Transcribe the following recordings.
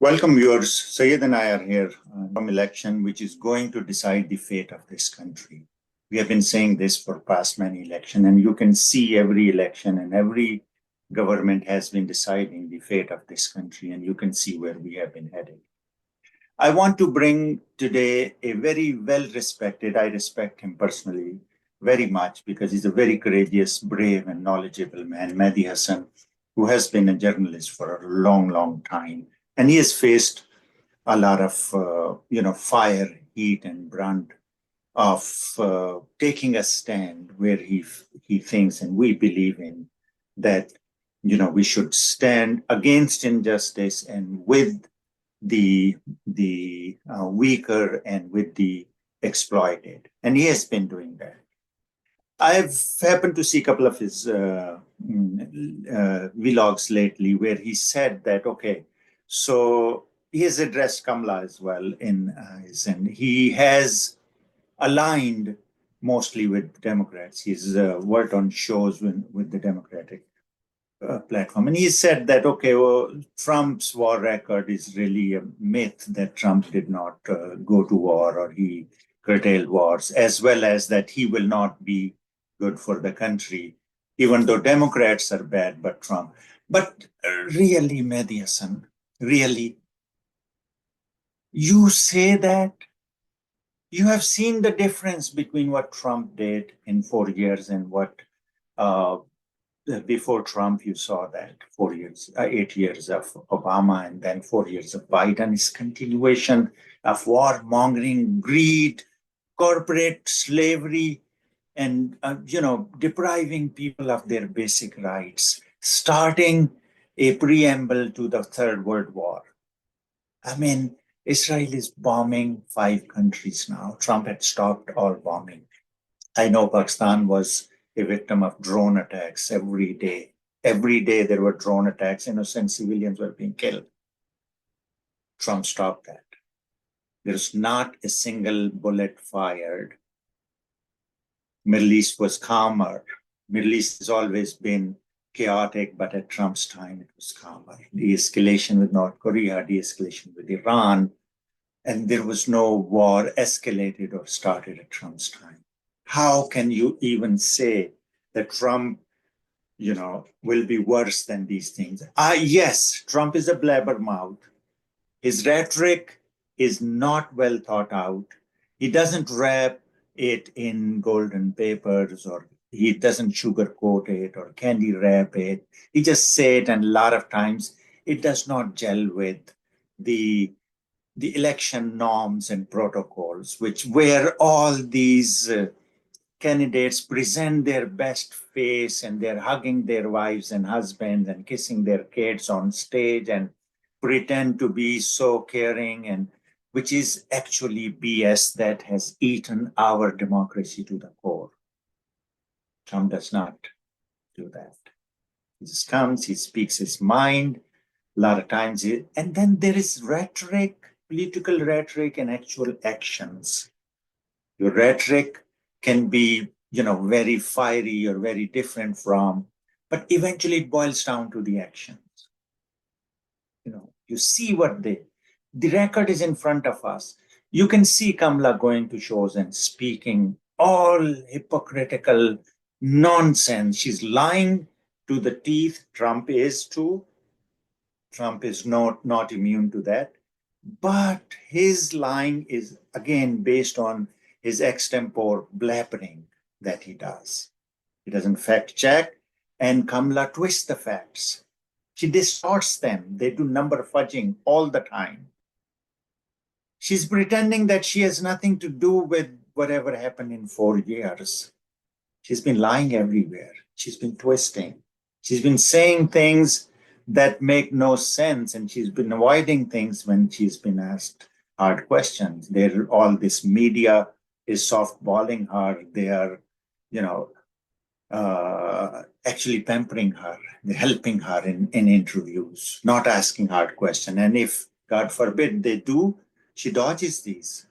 Welcome, viewers. Sayed and I are here from election, which is going to decide the fate of this country. We have been saying this for past many elections, and you can see every election and every government has been deciding the fate of this country, and you can see where we have been heading. I want to bring today a very well-respected, I respect him personally very much because he's a very courageous, brave, and knowledgeable man, Mehdi Hassan, who has been a journalist for a long, long time. And he has faced a lot of, fire, heat, and brunt of taking a stand where he thinks and we believe in that, we should stand against injustice and with the weaker and with the exploited. And he has been doing that. I've happened to see a couple of his vlogs lately where he said that, okay, so he has addressed Kamala as well and he has aligned mostly with Democrats. He's worked on shows with the Democratic platform. And he said that, okay, well, Trump's war record is really a myth, that Trump did not go to war or he curtailed wars, as well as that he will not be good for the country, even though Democrats are bad, but Trump. But really, Mehdi Hassan, really, you say that? You have seen the difference between what Trump did in 4 years and what before Trump, you saw that 8 years of Obama and then 4 years of Biden is continuation of warmongering, greed, corporate slavery, and depriving people of their basic rights, starting a preamble to the Third World War. I mean, Israel is bombing 5 countries now. Trump had stopped all bombing. I know Pakistan was a victim of drone attacks every day. Every day there were drone attacks. Innocent civilians were being killed. Trump stopped that. There's not a single bullet fired. Middle East was calmer. Middle East has always been chaotic, but at Trump's time it was calmer. De-escalation with North Korea, de-escalation with Iran, and there was no war escalated or started at Trump's time. How can you even say that Trump, will be worse than these things? Yes, Trump is a blabbermouth. His rhetoric is not well thought out. He doesn't wrap it in golden papers, or he doesn't sugarcoat it or candy wrap it. He just say it, and a lot of times it does not gel with the election norms and protocols, where all these candidates present their best face and they're hugging their wives and husbands and kissing their kids on stage and pretend to be so caring, and which is actually BS that has eaten our democracy to the core. Trump does not do that. He just comes, he speaks his mind, a lot of times, and then there is rhetoric, political rhetoric, and actual actions. Your rhetoric can be, very fiery or very different from, but eventually it boils down to the actions. You see what the record is in front of us. You can see Kamala going to shows and speaking all hypocritical nonsense. She's lying to the teeth. Trump is too. Trump is not immune to that. But his lying is, again, based on his extempore blabbering that he does. He doesn't fact check, and Kamala twists the facts. She distorts them. They do number fudging all the time. She's pretending that she has nothing to do with whatever happened in 4 years. She's been lying everywhere. She's been twisting. She's been saying things that make no sense, and she's been avoiding things when she's been asked hard questions. All this media is softballing her. They are, actually pampering her, helping her in interviews, not asking hard questions. And if, God forbid, they do, she dodges these.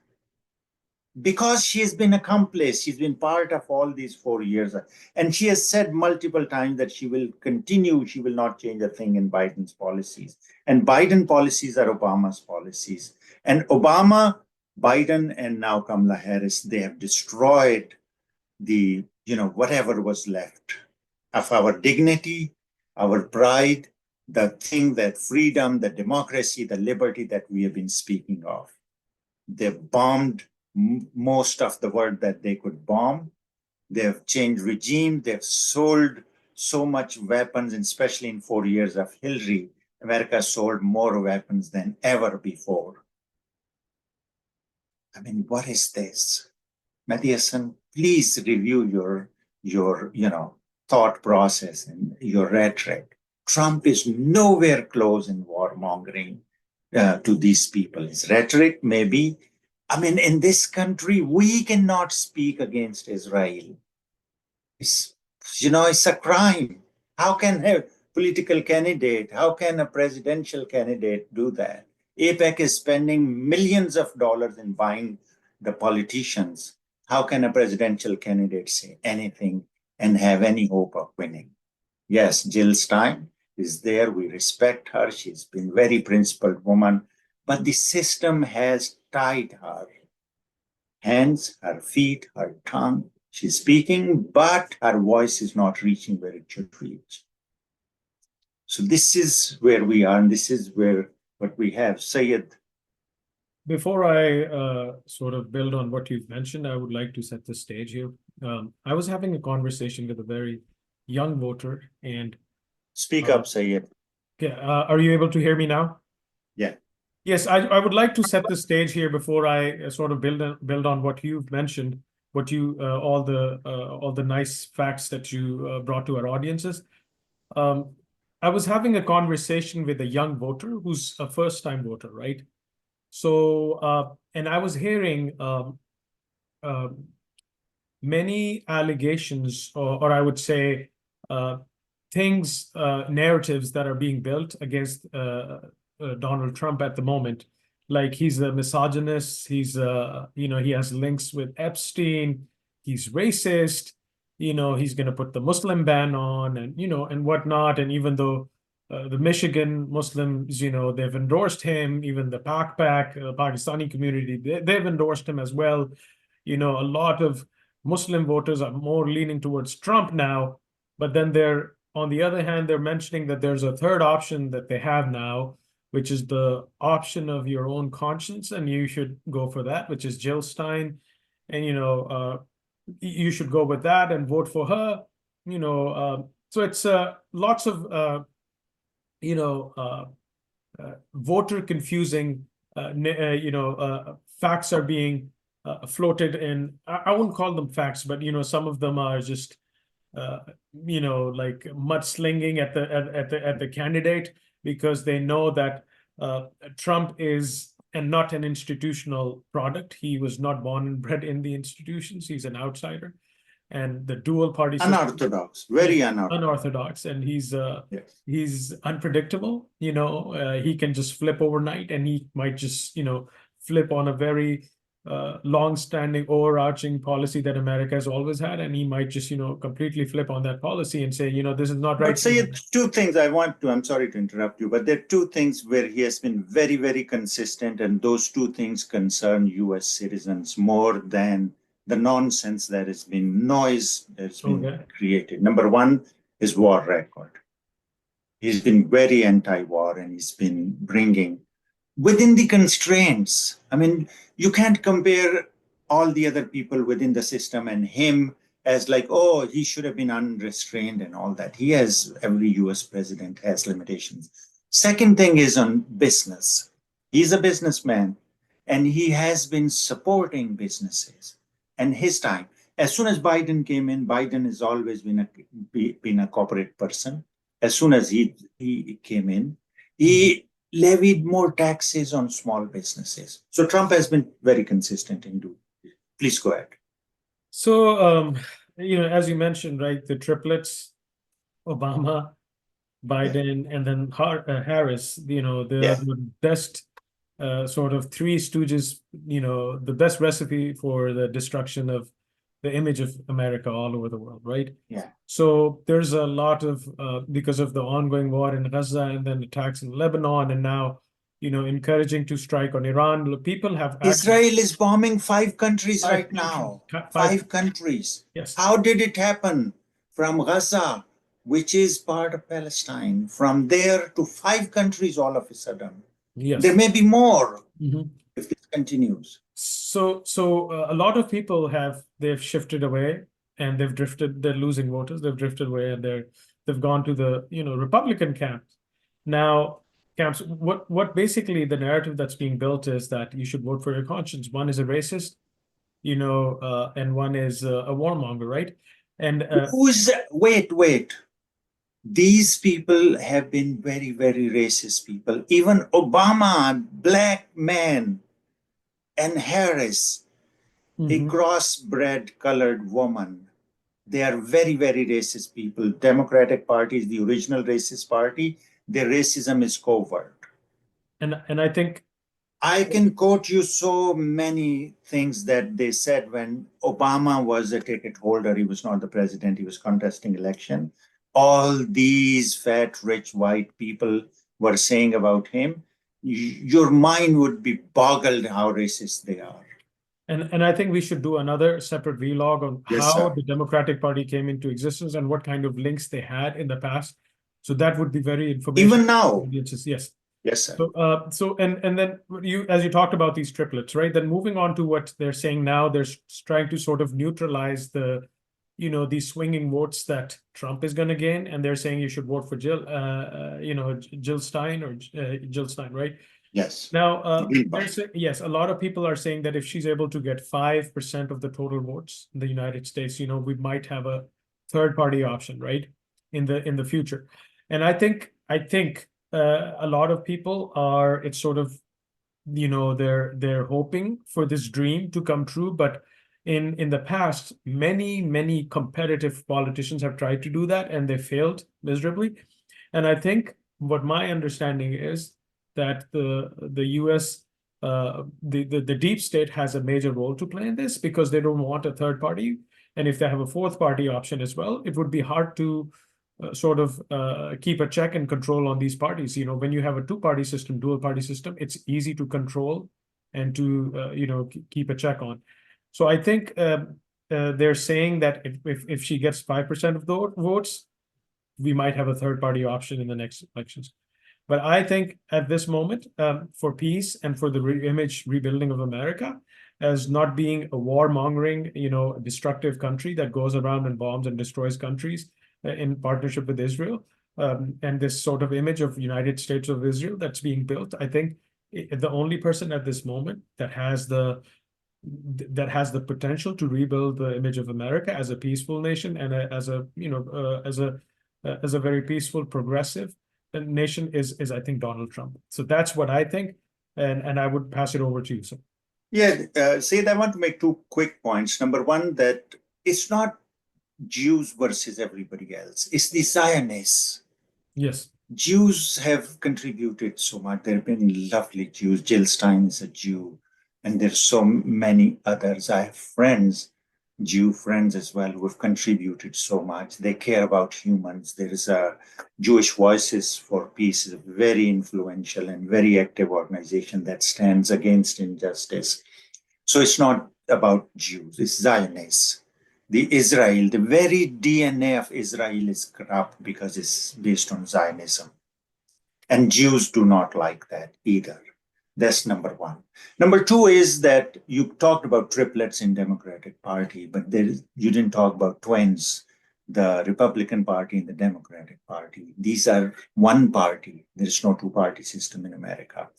Because she has been accomplice, she's been part of all these 4 years. And she has said multiple times that she will continue, she will not change a thing in Biden's policies. And Biden policies are Obama's policies. And Obama, Biden, and now Kamala Harris, they have destroyed the, whatever was left of our dignity, our pride, the thing that freedom, the democracy, the liberty that we have been speaking of. They've bombed most of the world that they could bomb. They've changed regime. They've sold so much weapons, and especially in 4 years of Hillary, America sold more weapons than ever before. I mean, what is this? Matthiasen, please review your thought process and your rhetoric. Trump is nowhere close in warmongering to these people. His rhetoric may be, I mean, in this country, we cannot speak against Israel. It's a crime. How can a political candidate, how can a presidential candidate do that? APEC is spending millions of dollars in buying the politicians. How can a presidential candidate say anything and have any hope of winning? Yes, Jill Stein is there. We respect her. She's been a very principled woman. But the system has tied her hands, her feet, her tongue. She's speaking, but her voice is not reaching where it should reach. So this is where we are, and this is where what we have. Sayed. Before I sort of build on what you've mentioned, I would like to set the stage here. I was having a conversation with a very young voter, and Speak up, Sayed. Okay, are you able to hear me now? Yeah. Yes, I would like to set the stage here before I sort of build on what you've mentioned, what you all the nice facts that you brought to our audiences. I was having a conversation with a young voter who's a first-time voter, right? So, and I was hearing many allegations, or I would say things, narratives that are being built against Donald Trump at the moment. Like he's a misogynist, he's he has links with Epstein, he's racist, he's going to put the Muslim ban on, and and whatnot. And even though the Michigan Muslims, they've endorsed him, even the Pakistani community, they've endorsed him as well. A lot of Muslim voters are more leaning towards Trump now, but then on the other hand, they're mentioning that there's a third option that they have now, which is the option of your own conscience, and you should go for that, which is Jill Stein. And, you should go with that and vote for her, so it's lots of, voter confusing, facts are being floated in. I wouldn't call them facts, but, some of them are just, like mudslinging at the candidate, because they know that Trump is not an institutional product. He was not born and bred in the institutions. He's an outsider, and the dual party system, unorthodox, very unorthodox, and he's yes. He's unpredictable. He can just flip overnight, and he might just flip on a very long-standing overarching policy that America has always had, and he might just completely flip on that policy and say this is not right. But say two things I'm sorry to interrupt you, but there are two things where he has been very, very consistent, and those two things concern US citizens more than the nonsense that has been created. Number one is war record. He's been very anti-war, and he's been bringing within the constraints. I mean, you can't compare all the other people within the system and him as like, oh, he should have been unrestrained and all that. Every US president has limitations. Second thing is on business. He's a businessman, and he has been supporting businesses. And his time, as soon as Biden came in, Biden has always been a corporate person. As soon as he came in, he levied more taxes on small businesses. So Trump has been very consistent in doing it. Please go ahead. So, as you mentioned, right, the triplets, Obama, Biden, and then Harris, the best sort of three stooges, the best recipe for the destruction of the image of America all over the world, right? Yeah. So there's a lot of, because of the ongoing war in Gaza and then attacks in Lebanon, and now, encouraging to strike on Iran. People have Israel is bombing 5 countries Five right countries. now. Five. 5 countries. Yes. How did it happen? From Gaza, which is part of Palestine, from there to 5 countries all of a sudden. Yes. There may be more Mhm. if this continues. So a lot of people they've shifted away and they've drifted. They're losing voters. They've drifted away and they've gone to the Republican camps. Now, camps. What basically the narrative that's being built is that you should vote for your conscience. One is a racist, and one is a warmonger, right? And Wait. These people have been very, very racist people. Even Obama, black man, and Harris, a crossbred colored woman. They are very, very racist people. Democratic Party is the original racist party. Their racism is covert. And I think I can quote you so many things that they said when Obama was a ticket holder. He was not the president. He was contesting election. All these fat, rich, white people were saying about him. Your mind would be boggled how racist they are. And I think we should do another separate vlog on Yes, how sir. the Democratic Party came into existence and what kind of links they had in the past. So that would be very informational. Even now. Yes. Yes, sir. So and then as you talked about these triplets, right? Then moving on to what they're saying now, they're trying to sort of neutralize these swinging votes that Trump is going to gain, and they're saying you should vote for Jill Stein, right? Yes. Now, yes, a lot of people are saying that if she's able to get 5% of the total votes in the United States, we might have a third party option, right? In the future. And I think a lot of people it's sort of, they're hoping for this dream to come true, but in the past, many competitive politicians have tried to do that and they failed miserably. And I think what my understanding is that the US, the deep state has a major role to play in this because they don't want a third party. And if they have a fourth party option as well, it would be hard to sort of keep a check and control on these parties. When you have a two-party system, dual party system, it's easy to control and to keep a check on. So I think they're saying that if she gets 5% of the votes, we might have a third party option in the next elections. But I think at this moment, for peace and for the image rebuilding of America as not being a warmongering, destructive country that goes around and bombs and destroys countries in partnership with Israel, and this sort of image of United States of Israel that's being built, I think the only person at this moment that has the potential to rebuild the image of America as a peaceful nation and as a very peaceful, progressive nation is I think Donald Trump. So that's what I think, and I would pass it over to you, sir. Yeah, Sid, I want to make 2 quick points. Number one, that it's not Jews versus everybody else. It's the Zionists. Yes. Jews have contributed so much. There have been lovely Jews. Jill Stein is a Jew, and there's so many others. I have friends, Jew friends as well, who have contributed so much. They care about humans. There is a Jewish Voices for Peace, is a very influential and very active organization that stands against injustice. So it's not about Jews, it's Zionists. The very DNA of Israel is corrupt because it's based on Zionism. And Jews do not like that either. That's number one. Number two is that you talked about triplets in Democratic Party, but you didn't talk about twins, the Republican Party and the Democratic Party. These are one party. There's no two-party system in America.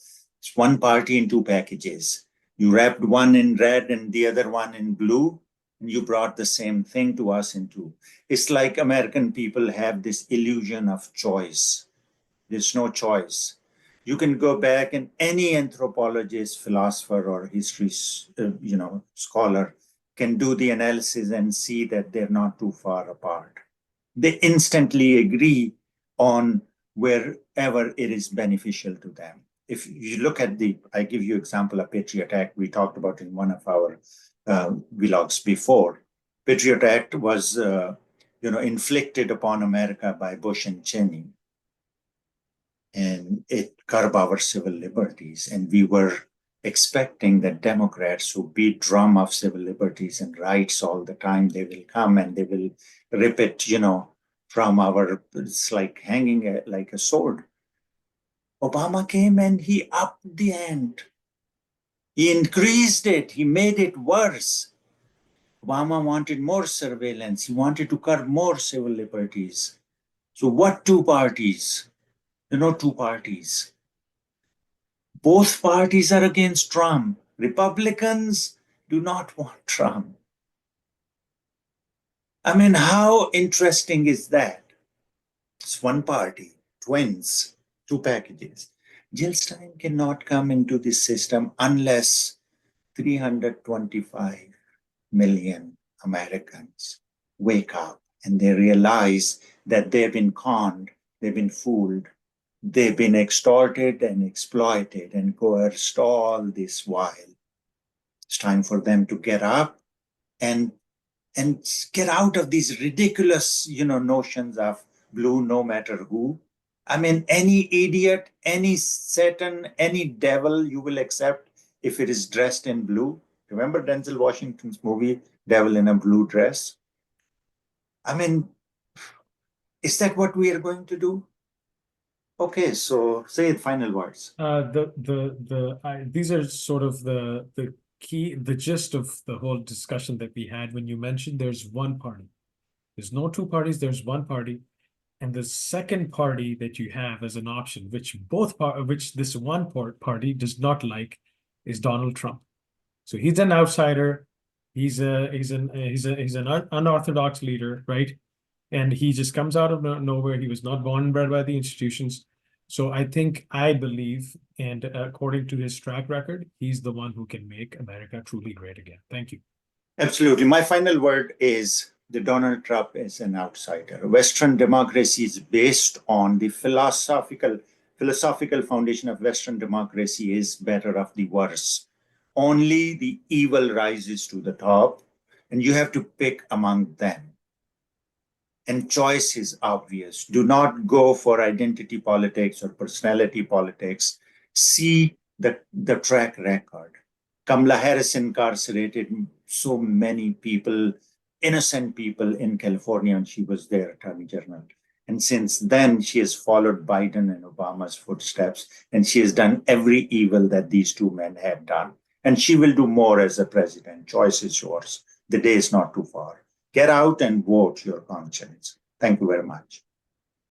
It's one party in 2 packages. You wrapped one in red and the other one in blue, and you brought the same thing to us in 2. It's like American people have this illusion of choice. There's no choice. You can go back and any anthropologist, philosopher, or history, scholar can do the analysis and see that they're not too far apart. They instantly agree on wherever it is beneficial to them. If you look at I give you example of Patriot Act, we talked about in one of our vlogs before. Patriot Act was, inflicted upon America by Bush and Cheney. And it curbed our civil liberties. And we were expecting that Democrats who beat drum of civil liberties and rights all the time, they will come and they will rip it, from it's like hanging like a sword. Obama came and he upped the ante. He increased it. He made it worse. Obama wanted more surveillance. He wanted to curb more civil liberties. So what two parties? Two parties. Both parties are against Trump. Republicans do not want Trump. I mean, how interesting is that? It's one party, twins, two packages. Jill Stein cannot come into this system unless 325 million Americans wake up and they realize that they've been conned, they've been fooled, they've been extorted and exploited and coerced all this while. It's time for them to get up and get out of these ridiculous, notions of blue no matter who. I mean, any idiot, any Satan, any devil you will accept if it is dressed in blue. Remember Denzel Washington's movie, Devil in a Blue Dress? I mean, is that what we are going to do? Okay, so say the final words. These are sort of the gist of the whole discussion that we had when you mentioned there's one party. There's no two parties, there's one party. And the second party that you have as an option, which this one party does not like, is Donald Trump. So he's an outsider. He's an unorthodox leader, right? And he just comes out of nowhere. He was not born and bred by the institutions. So I believe, and according to his track record, he's the one who can make America truly great again. Thank you. Absolutely. My final word is that Donald Trump is an outsider. Western democracy is based on the philosophical foundation of Western democracy is better of the worse. Only the evil rises to the top, and you have to pick among them. And choice is obvious. Do not go for identity politics or personality politics. See the track record. Kamala Harris incarcerated so many people, innocent people in California, and she was their attorney general. And since then, she has followed Biden and Obama's footsteps, and she has done every evil that these two men have done. And she will do more as a president. Choice is yours. The day is not too far. Get out and vote your conscience. Thank you very much.